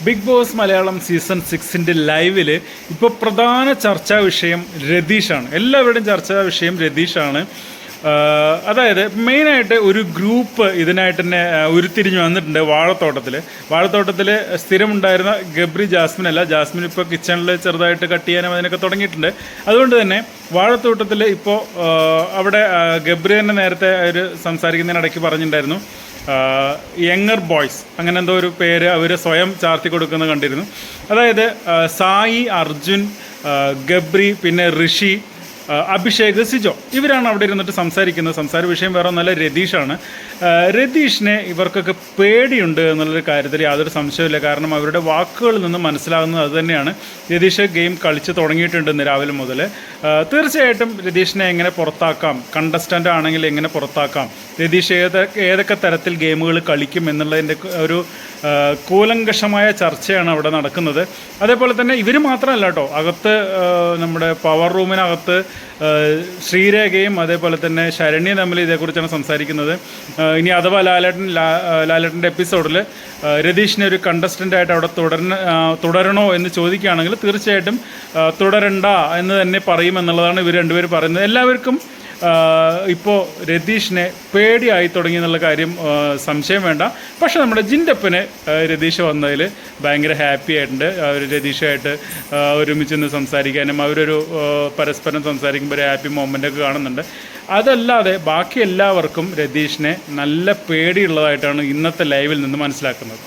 Big boss Malayalam season 6 ലൈവിൽ ഇപ്പോൾ പ്രധാന ചർച്ചാ വിഷയം രതീഷാണ്. എല്ലാവരുടെയും ചർച്ചാ വിഷയം രതീഷാണ്. അതായത് മെയിനായിട്ട് ഒരു ഗ്രൂപ്പ് ഇതിനായിട്ട് തന്നെ ഉരുത്തിരിഞ്ഞ് വന്നിട്ടുണ്ട്. വാഴത്തോട്ടത്തിൽ സ്ഥിരമുണ്ടായിരുന്ന ഗബ്രി ജാസ്മിൻ അല്ല, ജാസ്മിൻ ഇപ്പോൾ കിച്ചണിൽ ചെറുതായിട്ട് കട്ട് ചെയ്യാനും അതിനൊക്കെ തുടങ്ങിയിട്ടുണ്ട്. അതുകൊണ്ട് തന്നെ വാഴത്തോട്ടത്തിൽ ഇപ്പോൾ അവിടെ ഗബ്രി തന്നെ നേരത്തെ ഒരു സംസാരിക്കുന്നതിനിടയ്ക്ക് പറഞ്ഞിട്ടുണ്ടായിരുന്നു, യങ്ങർ ബോയ്സ് അങ്ങനെ എന്തോ ഒരു പേര് അവർ സ്വയം ചാർത്തി കൊടുക്കുന്നത് കണ്ടിരുന്നു. അതായത് സായി, അർജുൻ, ഗബ്രി, പിന്നെ ഋഷി, അഭിഷേക്, സിജോ ഇവരാണ് അവിടെ ഇരുന്നിട്ട് സംസാരിക്കുന്നത്. സംസാര വിഷയം വേറെ ഒന്നല്ല, രതീഷാണ്. രതീഷിനെ ഇവർക്കൊക്കെ പേടിയുണ്ട് എന്നുള്ളൊരു കാര്യത്തിൽ യാതൊരു സംശയമില്ല. കാരണം അവരുടെ വാക്കുകളിൽ നിന്ന് മനസ്സിലാകുന്നത് അത് തന്നെയാണ്. രതീഷ് ഗെയിം കളിച്ച് തുടങ്ങിയിട്ടുണ്ടെന്ന് രാവിലെ മുതൽ. തീർച്ചയായിട്ടും രതീഷിനെ എങ്ങനെ പുറത്താക്കാം, കണ്ടസ്റ്റൻ്റ് ആണെങ്കിൽ എങ്ങനെ പുറത്താക്കാം, രതീഷ് ഏതൊക്കെ തരത്തിൽ ഗെയിമുകൾ കളിക്കും എന്നുള്ളതിൻ്റെ ഒരു കൂലങ്കഷമായ ചർച്ചയാണ് അവിടെ നടക്കുന്നത്. അതേപോലെ തന്നെ ഇവർ മാത്രമല്ല കേട്ടോ, അകത്ത് നമ്മുടെ പവർ റൂമിനകത്ത് ശ്രീരേഖയും അതേപോലെ തന്നെ ശരണ്യയും തമ്മിൽ ഇതേക്കുറിച്ചാണ് സംസാരിക്കുന്നത്. ഇനി അഥവാ ലാലേട്ടൻ്റെ എപ്പിസോഡിൽ രതീഷിനെ ഒരു കണ്ടസ്റ്റൻ്റായിട്ട് അവിടെ തുടരണോ എന്ന് ചോദിക്കുകയാണെങ്കിൽ തീർച്ചയായിട്ടും തുടരണ്ട എന്ന് തന്നെ പറയുമെന്നുള്ളതാണ് ഇവർ രണ്ടുപേരും പറയുന്നത്. എല്ലാവർക്കും ഇപ്പോൾ രതീഷിനെ പേടിയായി തുടങ്ങി എന്നുള്ള കാര്യം സംശയം വേണ്ട. പക്ഷേ നമ്മുടെ ജിൻഡപ്പന് രതീഷ് വന്നതിൽ ഭയങ്കര ഹാപ്പി ആയിട്ടുണ്ട്. അവർ രതീഷായിട്ട് ഒരുമിച്ച് നിന്ന് സംസാരിക്കാനും അവരൊരു പരസ്പരം സംസാരിക്കുമ്പോൾ ഒരു ഹാപ്പി മൊമെൻ്റൊക്കെ കാണുന്നുണ്ട്. അതല്ലാതെ ബാക്കി എല്ലാവർക്കും രതീഷിനെ നല്ല പേടിയുള്ളതായിട്ടാണ് ഇന്നത്തെ ലൈവിൽ നിന്ന് മനസ്സിലാക്കുന്നത്.